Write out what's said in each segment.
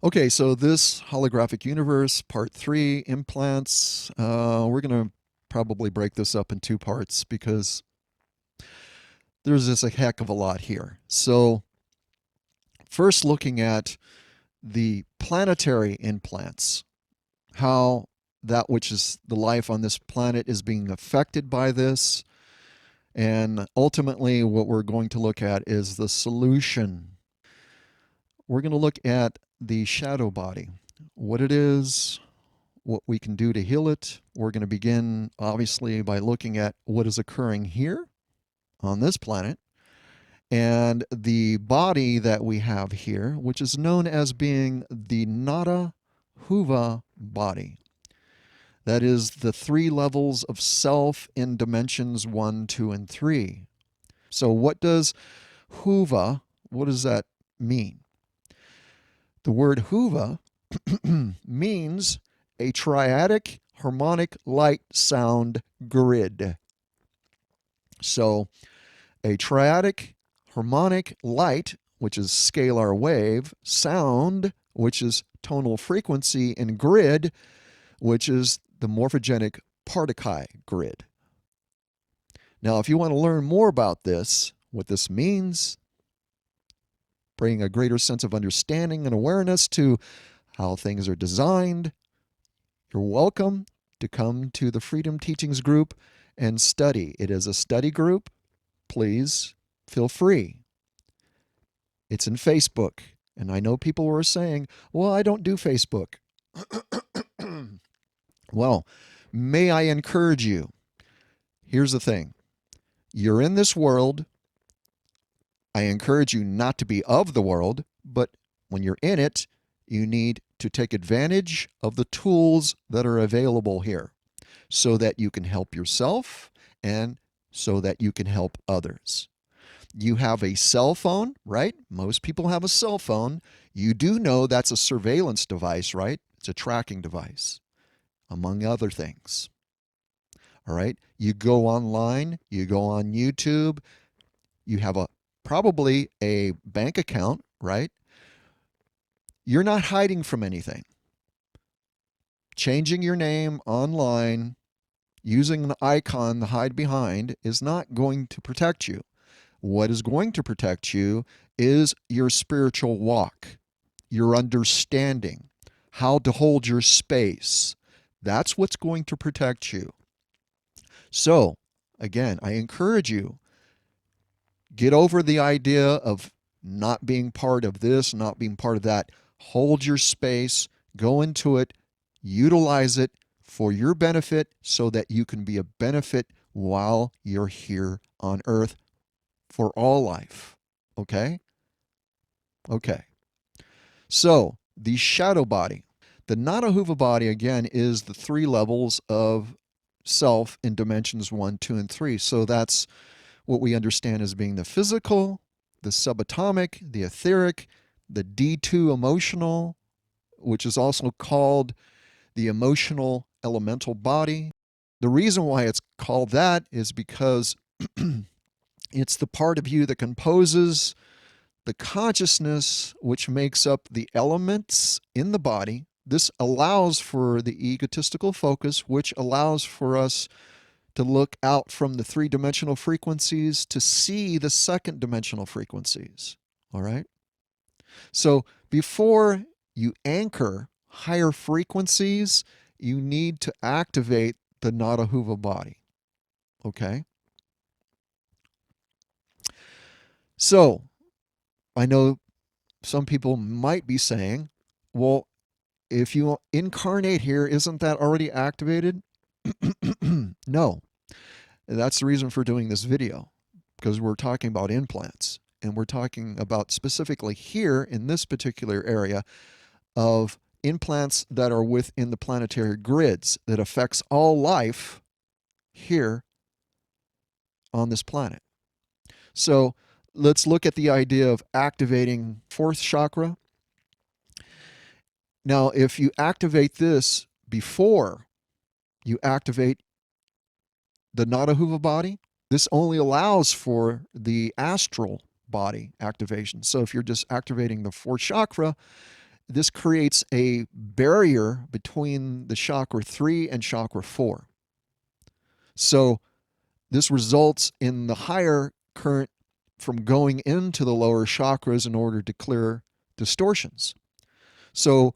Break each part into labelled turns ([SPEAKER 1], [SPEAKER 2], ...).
[SPEAKER 1] Okay, so this holographic universe, part 3, implants, we're going to probably break this up in two parts because there's just a heck of a lot here. So, first, looking at the planetary implants, how that which is the life on this planet is being affected by this. And ultimately, what we're going to look at is the solution. We're going to look at the shadow body, what it is, what we can do to heal it. We're going to begin, obviously, by looking at what is occurring here on this planet and the body that we have here, which is known as being the Nada Hoova body. That is the 3 levels of self in dimensions 1, 2, and 3. So, what does hoova, what does that mean? The word hoova means a triadic harmonic light sound grid. So, a triadic harmonic light, which is scalar wave, sound, which is tonal frequency, and grid, which is the morphogenic particle grid. Now, if you want to learn more about this, what this means, bring a greater sense of understanding and awareness to how things are designed, you're welcome to come to the Freedom Teachings group and study. It is a study group. Please feel free. It's in Facebook. And I know people were saying, well, I don't do Facebook. Well, may I encourage you? Here's the thing. You're in this world. I encourage you not to be of the world, but when you're in it, you need to take advantage of the tools that are available here so that you can help yourself and so that you can help others. You have a cell phone, right? Most people have a cell phone. You do know that's a surveillance device, right? It's a tracking device, among other things. All right? You go online, you go on YouTube, you have probably a bank account, right? You're not hiding from anything. Changing your name online, using an icon to hide behind is not going to protect you. What is going to protect you is your spiritual walk, your understanding, how to hold your space. That's what's going to protect you. So, again, I encourage you, get over the idea of not being part of this, not being part of that. Hold your space, go into it, utilize it for your benefit so that you can be a benefit while you're here on earth for all life. Okay? Okay. So, the shadow body. The Nada Hoova body, again, is the 3 levels of self in dimensions 1, 2, and 3. So, that's what we understand as being the physical, the subatomic, the etheric, the D2 emotional, which is also called the emotional elemental body. The reason why it's called that is because it's the part of you that composes the consciousness which makes up the elements in the body. This allows for the egotistical focus, which allows for us to look out from the 3-dimensional frequencies to see the 2nd-dimensional frequencies. All right? So before you anchor higher frequencies, you need to activate the Nada Hoova body. Okay? So I know some people might be saying, well, if you incarnate here, isn't that already activated? No. That's the reason for doing this video, because we're talking about implants. And we're talking about specifically here in this particular area of implants that are within the planetary grids that affects all life here on this planet. So let's look at the idea of activating 4th chakra. Now, if you activate this before you activate the Nada Hoova body, this only allows for the astral body activation. So if you're just activating the 4th chakra, this creates a barrier between the chakra 3 and chakra 4. So this results in the higher current from going into the lower chakras in order to clear distortions. So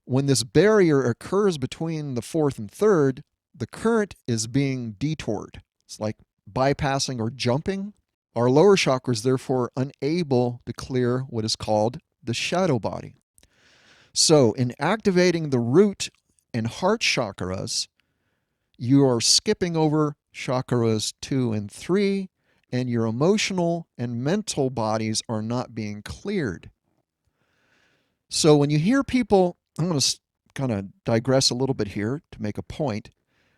[SPEAKER 1] when this barrier occurs between the fourth and third, the current is being detoured. It's like bypassing or jumping. Our lower chakra is therefore unable to clear what is called the shadow body. So in activating the root and heart chakras, you are skipping over chakras 2 and 3, and your emotional and mental bodies are not being cleared. So when you hear people, I'm going to kind of digress a little bit here to make a point.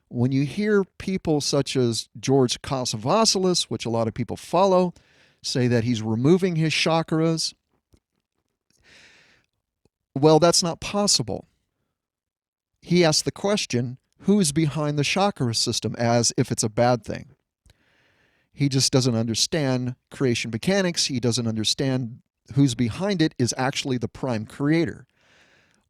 [SPEAKER 1] When you hear people such as George Kasavasilis, which a lot of people follow, say that he's removing his chakras, well, that's not possible. He asked the question, who's behind the chakra system, as if it's a bad thing. He just doesn't understand creation mechanics. He doesn't understand who's behind it is actually the prime creator.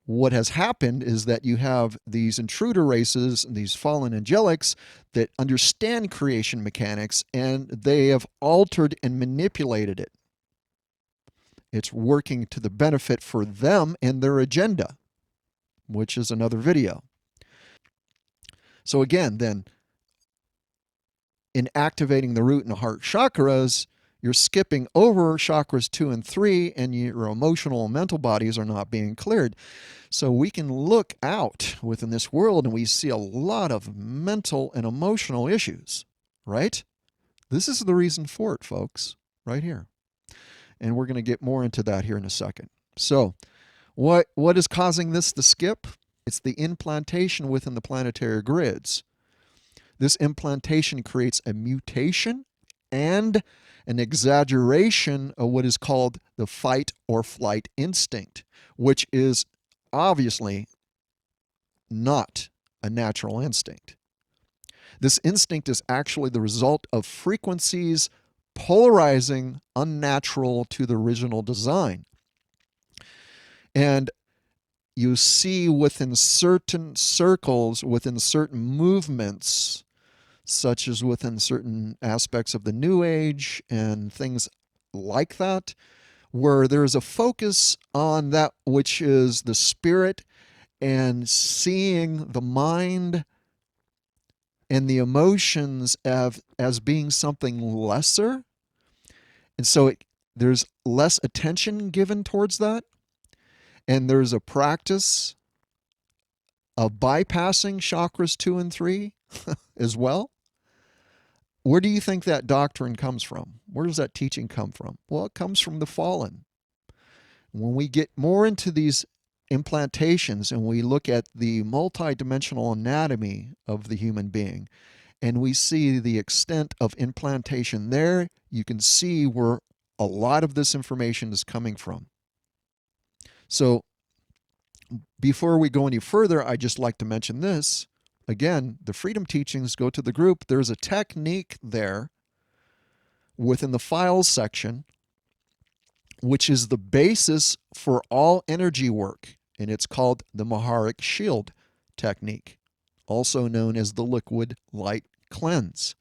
[SPEAKER 1] What has happened is that you have these intruder races, these fallen angelics that understand creation mechanics, and they have altered and manipulated it. It's working to the benefit for them and their agenda, which is another video. So again, then, in activating the root and heart chakras, you're skipping over chakras 2 and 3, and your emotional and mental bodies are not being cleared. So we can look out within this world and we see a lot of mental and emotional issues, right? This is the reason for it, folks, right here. And we're going to get more into that here in a second. So what is causing this to skip? It's the implantation within the planetary grids. This implantation creates a mutation and an exaggeration of what is called the fight or flight instinct, which is obviously not a natural instinct. This instinct is actually the result of frequencies polarizing unnatural to the original design. And you see within certain circles, within certain movements, such as within certain aspects of the New Age and things like that, where there's a focus on that which is the spirit and seeing the mind and the emotions as being something lesser. And so there's less attention given towards that. And there's a practice of bypassing chakras 2 and 3 as well. Where do you think that doctrine comes from? Where does that teaching come from? Well, it comes from the fallen. When we get more into these implantations and we look at the multidimensional anatomy of the human being and we see the extent of implantation there, you can see where a lot of this information is coming from. So before we go any further, I'd just like to mention this. Again, the freedom teachings, go to the group. There's a technique there within the files section, which is the basis for all energy work. And it's called the Maharic Shield technique, also known as the liquid light cleanse.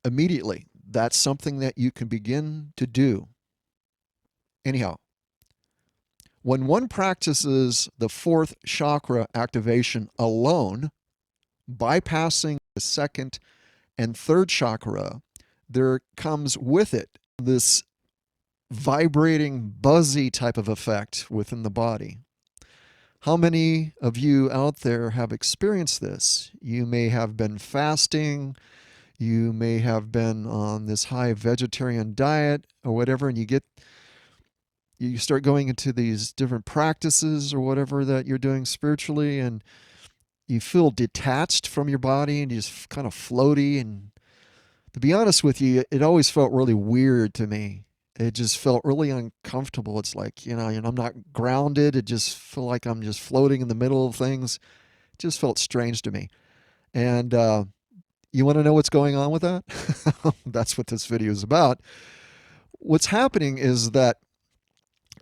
[SPEAKER 1] Immediately, that's something that you can begin to do. Anyhow, when one practices the fourth chakra activation alone, bypassing the second and third chakra, there comes with it this vibrating, buzzy type of effect within the body. How many of you out there have experienced this? You may have been fasting, you may have been on this high vegetarian diet or whatever, and you start going into these different practices or whatever that you're doing spiritually, and you feel detached from your body and you just kind of floaty. And to be honest with you, it always felt really weird to me. It just felt really uncomfortable. It's like, I'm not grounded. It just felt like I'm just floating in the middle of things. It just felt strange to me. And you want to know what's going on with that? That's what this video is about. What's happening is that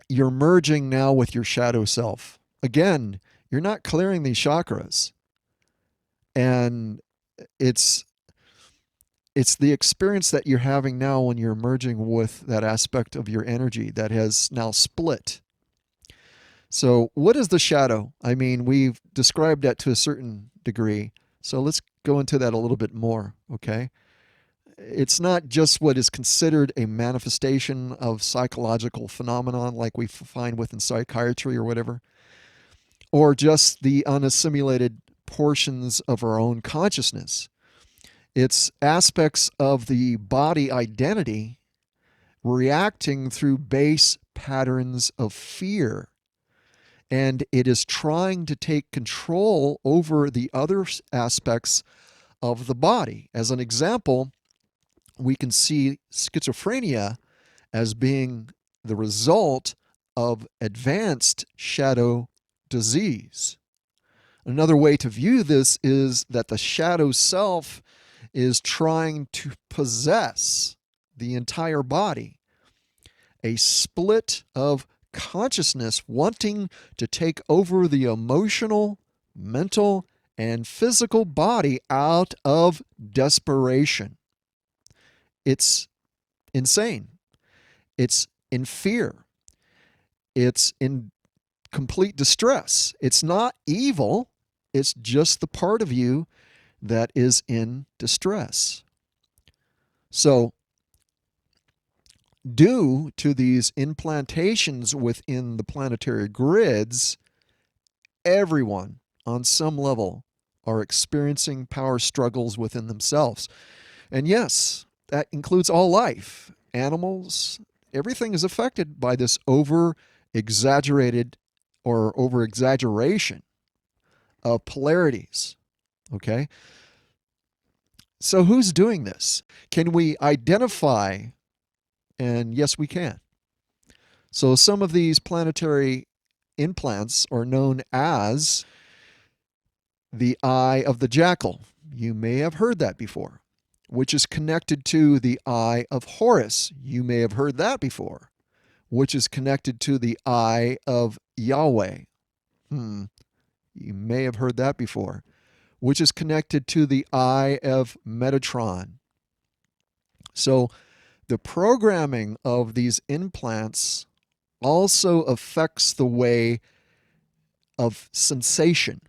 [SPEAKER 1] you're merging now with your shadow self. Again, you're not clearing these chakras. And it's it's the experience that you're having now when you're merging with that aspect of your energy that has now split. So, what is the shadow? I mean, we've described that to a certain degree. So, let's go into that a little bit more, okay? It's not just what is considered a manifestation of psychological phenomenon like we find within psychiatry or whatever, or just the unassimilated portions of our own consciousness. It's aspects of the body identity reacting through base patterns of fear. And it is trying to take control over the other aspects of the body. As an example, we can see schizophrenia as being the result of advanced shadow disease. Another way to view this is that the shadow self is trying to possess the entire body, a split of consciousness wanting to take over the emotional, mental, and physical body out of desperation. It's insane. It's in fear. It's in complete distress. It's not evil. It's just the part of you that is in distress. So, due to these implantations within the planetary grids, everyone on some level are experiencing power struggles within themselves. And yes, that includes all life, animals, everything is affected by this over exaggerated or over exaggeration of polarities. Okay? So who's doing this? Can we identify? And yes, we can. So some of these planetary implants are known as the eye of the jackal. You may have heard that before, which is connected to the eye of Horus. You may have heard that before, which is connected to the eye of Yahweh. You may have heard that before, which is connected to the eye of Metatron. So the programming of these implants also affects the way of sensation,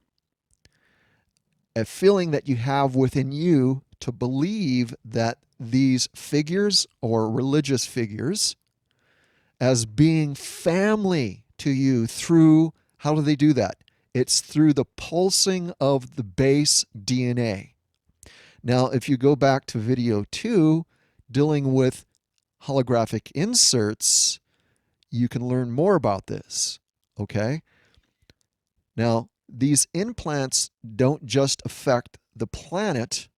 [SPEAKER 1] a feeling that you have within you to believe that these figures or religious figures as being family to you through, how do they do that? It's through the pulsing of the base DNA. Now, if you go back to video 2, dealing with holographic inserts, you can learn more about this, okay? Now, these implants don't just affect the planet,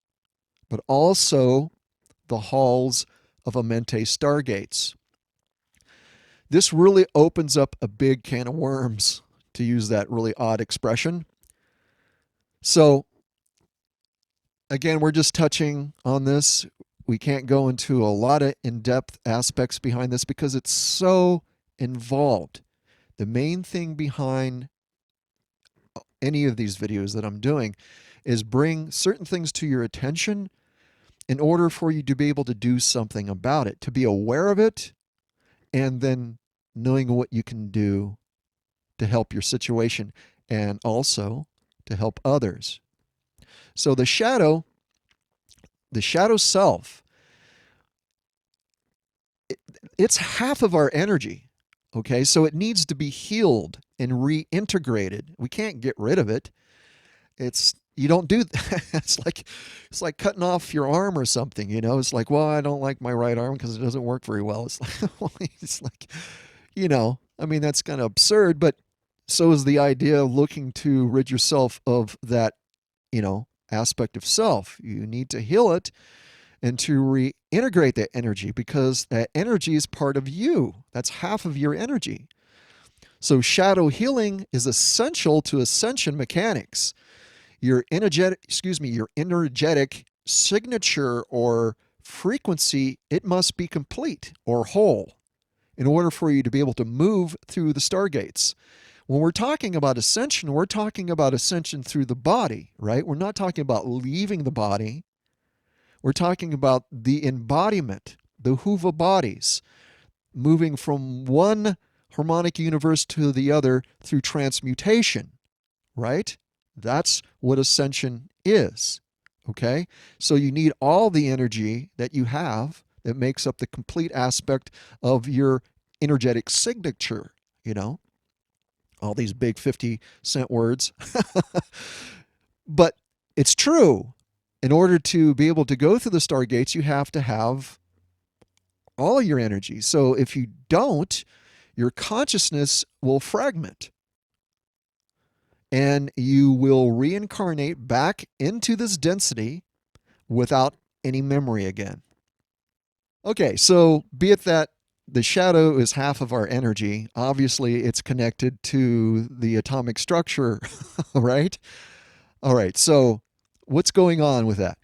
[SPEAKER 1] but also the halls of Amente stargates. This really opens up a big can of worms, to use that really odd expression. So, again, we're just touching on this. We can't go into a lot of in-depth aspects behind this because it's so involved. The main thing behind any of these videos that I'm doing is bring certain things to your attention in order for you to be able to do something about it, to be aware of it, and then knowing what you can do to help your situation and also to help others. So the shadow self, it's half of our energy. Okay, so it needs to be healed and reintegrated. We can't get rid of it. You don't do that. It's like cutting off your arm or something, you know. It's like, well, I don't like my right arm because it doesn't work very well. It's like, you know, I mean, that's kind of absurd, but so is the idea of looking to rid yourself of that, you know, aspect of self. You need to heal it and to reintegrate that energy because that energy is part of you. That's half of your energy. So shadow healing is essential to ascension mechanics. Your energetic signature or frequency, it must be complete or whole. in order for you to be able to move through the stargates. When we're talking about ascension, we're talking about ascension through the body, right? We're not talking about leaving the body. We're talking about the embodiment, the hoova bodies, moving from one harmonic universe to the other through transmutation, right? That's what ascension is, okay? So you need all the energy that you have that makes up the complete aspect of your energetic signature, you know? All these big 50-cent words. But it's true. In order to be able to go through the stargates, you have to have all your energy. So if you don't, your consciousness will fragment and you will reincarnate back into this density without any memory again. Okay, so be it that the shadow is half of our energy, obviously it's connected to the atomic structure, right? All right, so what's going on with that?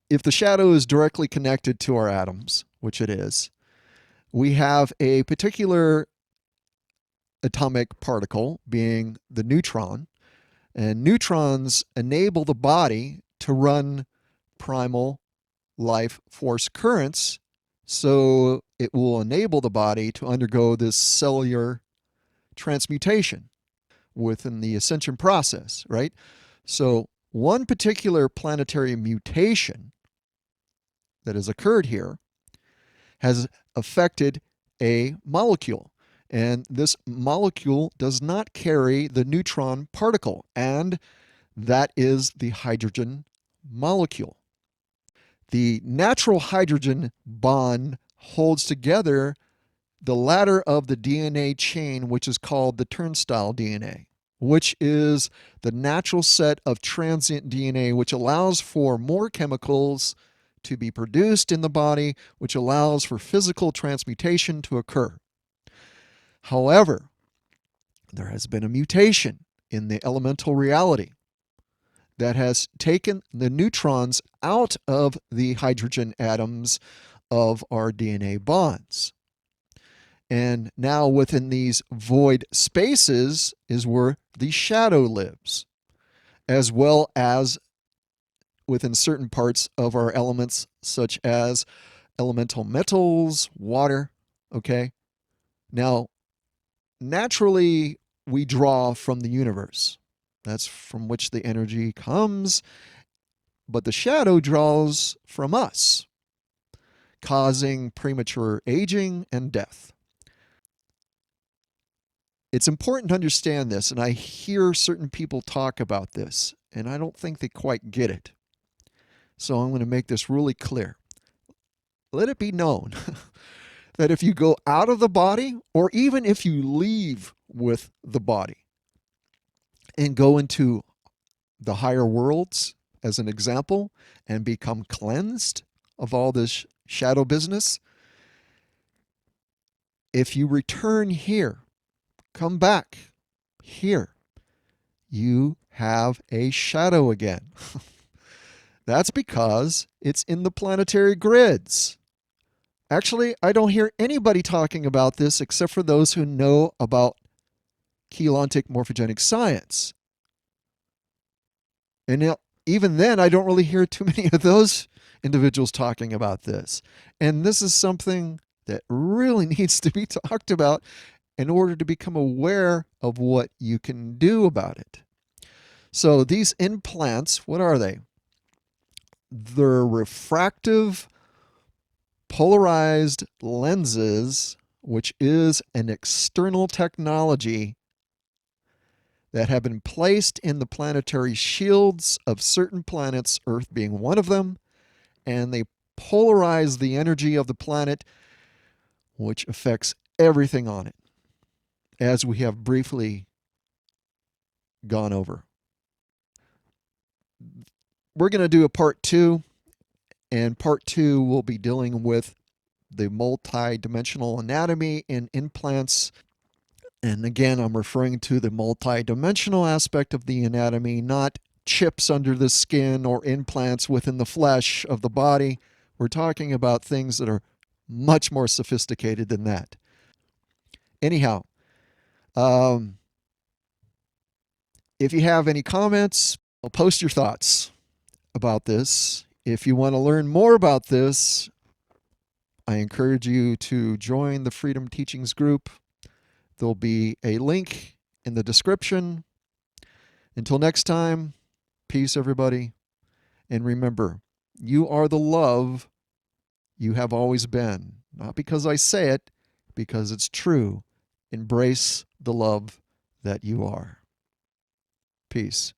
[SPEAKER 1] If the shadow is directly connected to our atoms, which it is, we have a particular atomic particle being the neutron, and neutrons enable the body to run primal life force currents, so it will enable the body to undergo this cellular transmutation within the ascension process, right? So one particular planetary mutation that has occurred here has affected a molecule. And this molecule does not carry the neutron particle, and that is the hydrogen molecule. The natural hydrogen bond holds together the ladder of the DNA chain, which is called the turnstile DNA, which is the natural set of transient DNA, which allows for more chemicals to be produced in the body, which allows for physical transmutation to occur. However, there has been a mutation in the elemental reality that has taken the neutrons out of the hydrogen atoms of our DNA bonds. And now within these void spaces is where the shadow lives, as well as within certain parts of our elements, such as elemental metals, water. Okay. Now, naturally, we draw from the universe. That's from which the energy comes. But the shadow draws from us, causing premature aging and death. It's important to understand this, and I hear certain people talk about this, and I don't think they quite get it. So I'm going to make this really clear. Let it be known that if you go out of the body, or even if you leave with the body and go into the higher worlds, as an example, and become cleansed of all this shadow business, if you return here, come back here, you have a shadow again. That's because it's in the planetary grids. Actually, I don't hear anybody talking about this except for those who know about cheilontic morphogenic science. And even then, I don't really hear too many of those individuals talking about this. And this is something that really needs to be talked about in order to become aware of what you can do about it. So these implants, what are they? They're refractive polarized lenses, which is an external technology that have been placed in the planetary shields of certain planets, Earth being one of them, and they polarize the energy of the planet, which affects everything on it, as we have briefly gone over. We're going to do a part 2, and part 2 will be dealing with the multi-dimensional anatomy in implants. And again, I'm referring to the multi-dimensional aspect of the anatomy, not chips under the skin or implants within the flesh of the body. We're talking about things that are much more sophisticated than that. Anyhow, um, if you have any comments, post your thoughts about this. If you want to learn more about this, I encourage you to join the Freedom Teachings group. There'll be a link in the description. Until next time, peace, everybody. And remember, you are the love you have always been. Not because I say it, because it's true. Embrace the love that you are. Peace.